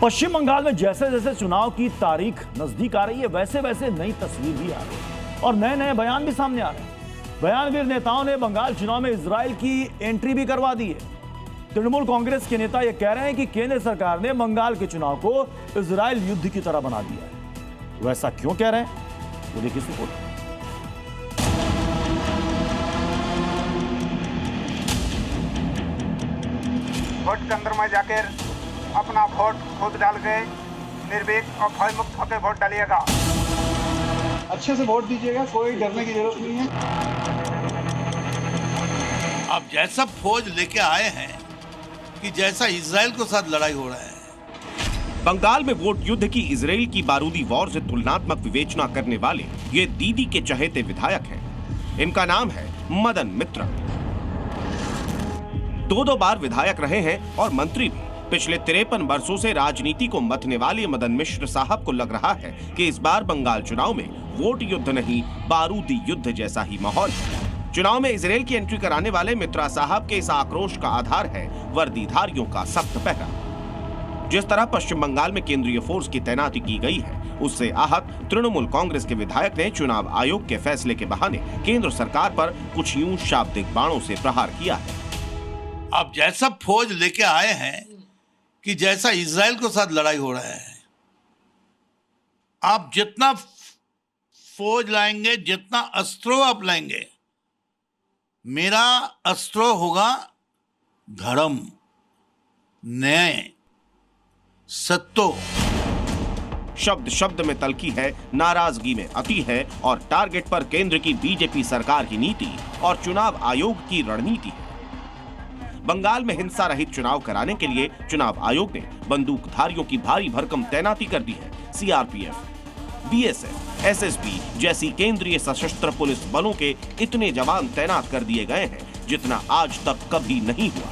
पश्चिम बंगाल में जैसे जैसे चुनाव की तारीख नजदीक आ रही है वैसे वैसे नई तस्वीर भी आ रही है और नए नए बयान भी सामने आ रहे हैं। बयानवीर नेताओं ने बंगाल चुनाव में इजराइल की एंट्री भी करवा दी है। तृणमूल कांग्रेस के नेता यह कह रहे हैं कि केंद्र सरकार ने बंगाल के चुनाव को इजराइल युद्ध की तरह बना दिया है। वैसा क्यों कह रहे हैं, वो देखिए रिपोर्ट। वोट केंद्र में जाकर अपना वोट खुद डाल के निर्भीक और भय मुक्त होकर वोट डालिएगा। अच्छे से वोट दीजिएगा, कोई डरने की जरूरत नहीं है। आप जैसा फौज लेके आए हैं कि जैसा इजराइल के साथ लड़ाई हो रहा है। बंगाल में वोट युद्ध की इजराइल की बारूदी वॉर से तुलनात्मक विवेचना करने वाले ये दीदी के चहेते विधायक हैं। इनका नाम है मदन मित्र। दो बार विधायक रहे हैं और मंत्री भी। पिछले 53 वर्षों से राजनीति को मथने वाले मदन मिश्र साहब को लग रहा है कि इस बार बंगाल चुनाव में वोट युद्ध नहीं, बारूदी युद्ध जैसा ही माहौल है। चुनाव में इजराइल की एंट्री कराने वाले मित्रा साहब के इस आक्रोश का आधार है वर्दीधारियों का सख्त पहरा। जिस तरह पश्चिम बंगाल में केंद्रीय फोर्स की तैनाती की गई है, उससे आहत तृणमूल कांग्रेस के विधायक ने चुनाव आयोग के फैसले के बहाने केंद्र सरकार पर कुछ यूं शाब्दिक बाणों से प्रहार किया है। आप जैसा फौज लेके आए हैं कि जैसा इजराइल के साथ लड़ाई हो रहा है। आप जितना फौज लाएंगे, जितना अस्त्रों आप लाएंगे, मेरा अस्त्र होगा धर्म, न्याय, सत्य। शब्द शब्द में तलखी है, नाराजगी में अति है और टारगेट पर केंद्र की बीजेपी सरकार की नीति और चुनाव आयोग की रणनीति है। बंगाल में हिंसा रहित चुनाव कराने के लिए चुनाव आयोग ने बंदूकधारियों की भारी भरकम तैनाती कर दी है। सीआरपीएफ, बीएसएफ, एसएसबी जैसी केंद्रीय सशस्त्र पुलिस बलों के इतने जवान तैनात कर दिए गए हैं जितना आज तक कभी नहीं हुआ।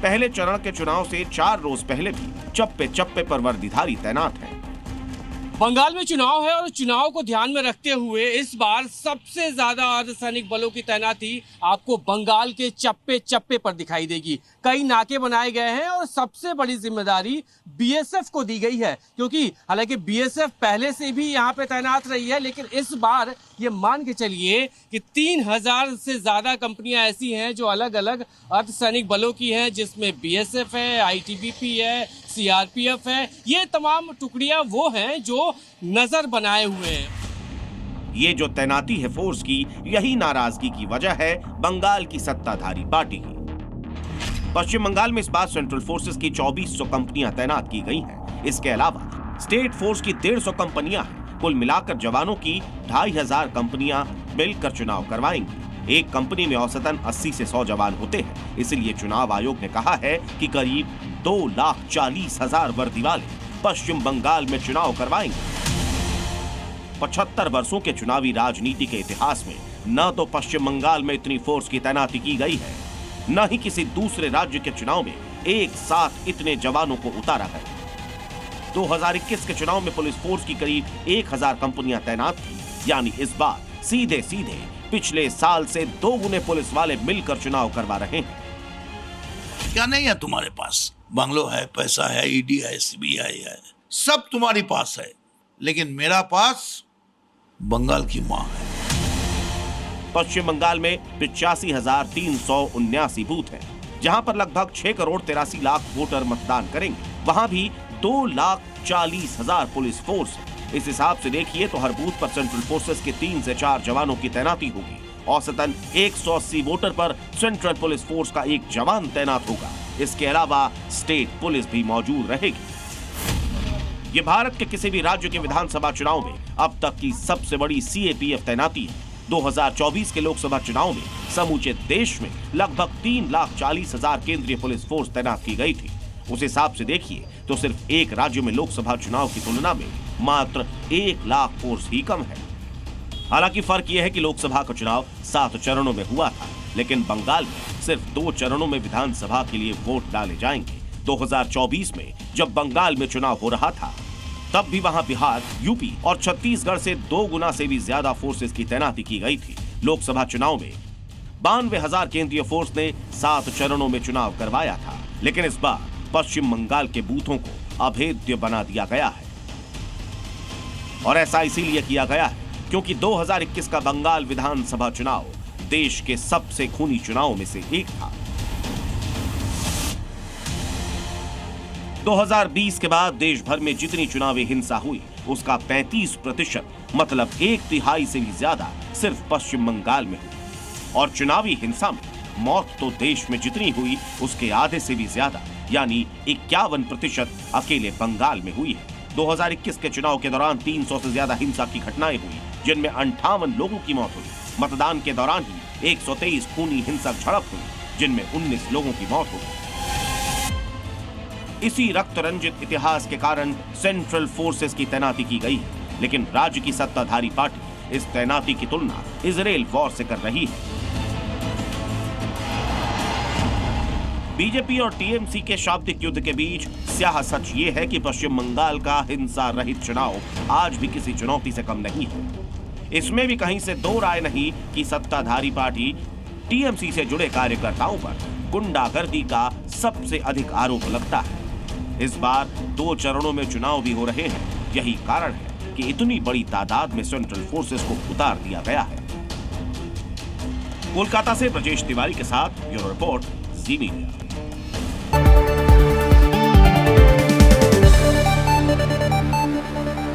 पहले चरण के चुनाव से 4 रोज पहले भी चप्पे चप्पे पर वर्दीधारी तैनात हैं। बंगाल में चुनाव है और चुनाव को ध्यान में रखते हुए इस बार सबसे ज्यादा अर्धसैनिक बलों की तैनाती आपको बंगाल के चप्पे चप्पे पर दिखाई देगी। कई नाके बनाए गए हैं और सबसे बड़ी जिम्मेदारी बीएसएफ को दी गई है, क्योंकि हालांकि बीएसएफ पहले से भी यहाँ पे तैनात रही है, लेकिन इस बार ये मान के चलिए कि 3000 से ज्यादा कंपनियां ऐसी हैं जो अलग अलग अर्धसैनिक बलों की हैं, जिसमें बीएसएफ है, आईटीबीपी है, सीआरपीएफ है। ये तमाम टुकड़ियां वो हैं जो नजर बनाए हुए हैं। ये जो तैनाती है फोर्स की, यही नाराजगी की वजह है बंगाल की सत्ताधारी पार्टी की। पश्चिम बंगाल में इस बार सेंट्रल फोर्सेस की 2400 कंपनियां तैनात की गई हैं। इसके अलावा स्टेट फोर्स की 150 कंपनियां हैं। कुल मिलाकर जवानों की 2500 कंपनियां मिलकर चुनाव करवाएंगी। एक कंपनी में औसतन 80 से 100 जवान होते हैं। इसलिए चुनाव आयोग ने कहा है कि करीब 2,40,000 वर्दी वाले पश्चिम बंगाल में चुनाव करवाएंगे। 75 वर्षों के चुनावी राजनीति के इतिहास में न तो पश्चिम बंगाल में इतनी फोर्स की तैनाती की गई है, न ही किसी दूसरे राज्य के चुनाव में एक साथ इतने जवानों को उतारा गया। 2021 के चुनाव में पुलिस फोर्स की करीब 1000 कंपनियां तैनात थी, यानी इस बार सीधे सीधे पिछले साल से 2 गुने पुलिस वाले मिलकर चुनाव करवा रहे हैं। क्या नहीं है तुम्हारे पास? बंगलो है, पैसा है, ईडी है, सीबीआई है, सब तुम्हारे पास है, लेकिन मेरा पास बंगाल की मां है। पश्चिम बंगाल में 85,379 बूथ हैं, जहां पर लगभग 6 करोड़ 83 लाख वोटर मतदान करेंगे। वहां भी 2,40,000 पुलिस फोर्स है। इस हिसाब से देखिए तो हर बूथ पर सेंट्रल फोर्सेस के 3 से 4 जवानों की तैनाती होगी। औसतन 180 वोटर पर सेंट्रल पुलिस फोर्स का 1 जवान तैनात होगा। इसके अलावा स्टेट पुलिस भी मौजूद रहेगी। ये भारत के किसी भी राज्य के विधानसभा चुनाव में अब तक की सबसे बड़ी सीएपीएफ तैनाती है। 2024 के लोकसभा चुनाव में समूचे देश में लगभग 3,40,000 केंद्रीय पुलिस फोर्स तैनात की गई थी। उस हिसाब से देखिए तो सिर्फ एक राज्य में लोकसभा चुनाव की तुलना में मात्र 1 लाख फोर्स ही कम है। हालांकि फर्क यह है कि लोकसभा का चुनाव 7 चरणों में हुआ था, लेकिन बंगाल में सिर्फ 2 चरणों में विधानसभा के लिए वोट डाले जाएंगे। 2024 में जब बंगाल में चुनाव हो रहा था, तब भी वहां बिहार, यूपी और छत्तीसगढ़ से 2 गुना से भी ज्यादा फोर्सेस की तैनाती की गई थी। लोकसभा चुनाव में 92,000 केंद्रीय फोर्स ने 7 चरणों में चुनाव करवाया था, लेकिन इस बार पश्चिम बंगाल के बूथों को अभेद्य बना दिया गया है। और ऐसा इसीलिए किया गया है क्योंकि 2021 का बंगाल विधानसभा चुनाव देश के सबसे खूनी चुनावों में से एक था। 2020 के बाद देश भर में जितनी चुनावी हिंसा हुई उसका 35% मतलब 1/3 से भी ज्यादा सिर्फ पश्चिम बंगाल में हुई। और चुनावी हिंसा में मौत तो देश में जितनी हुई उसके आधे से भी ज्यादा यानी 51% अकेले बंगाल में हुई है। 2021 के चुनाव के दौरान 300 से ज्यादा हिंसा की घटनाएं हुई जिनमें 58 लोगों की मौत हुई। मतदान के दौरान ही 123 खूनी हिंसक झड़प हुई जिनमें 19 लोगों की मौत हो गई। इसी रक्त रंजित इतिहास के कारण सेंट्रल फोर्सेस की तैनाती की गई है, लेकिन राज्य की सत्ताधारी पार्टी इस तैनाती की तुलना इजराइल वॉर से कर रही है। बीजेपी और टीएमसी के शाब्दिक युद्ध के बीच स्याह सच ये है कि पश्चिम बंगाल का हिंसा रहित चुनाव आज भी किसी चुनौती से कम नहीं है। इसमें भी कहीं से दो राय नहीं कि सत्ताधारी पार्टी टीएमसी से जुड़े कार्यकर्ताओं पर गुंडागर्दी का सबसे अधिक आरोप लगता है। इस बार 2 चरणों में चुनाव भी हो रहे हैं। यही कारण है कि इतनी बड़ी तादाद में सेंट्रल फोर्सेस को उतार दिया गया है। कोलकाता से ब्रजेश तिवारी के साथ ब्यूरो रिपोर्ट, जी मीडिया।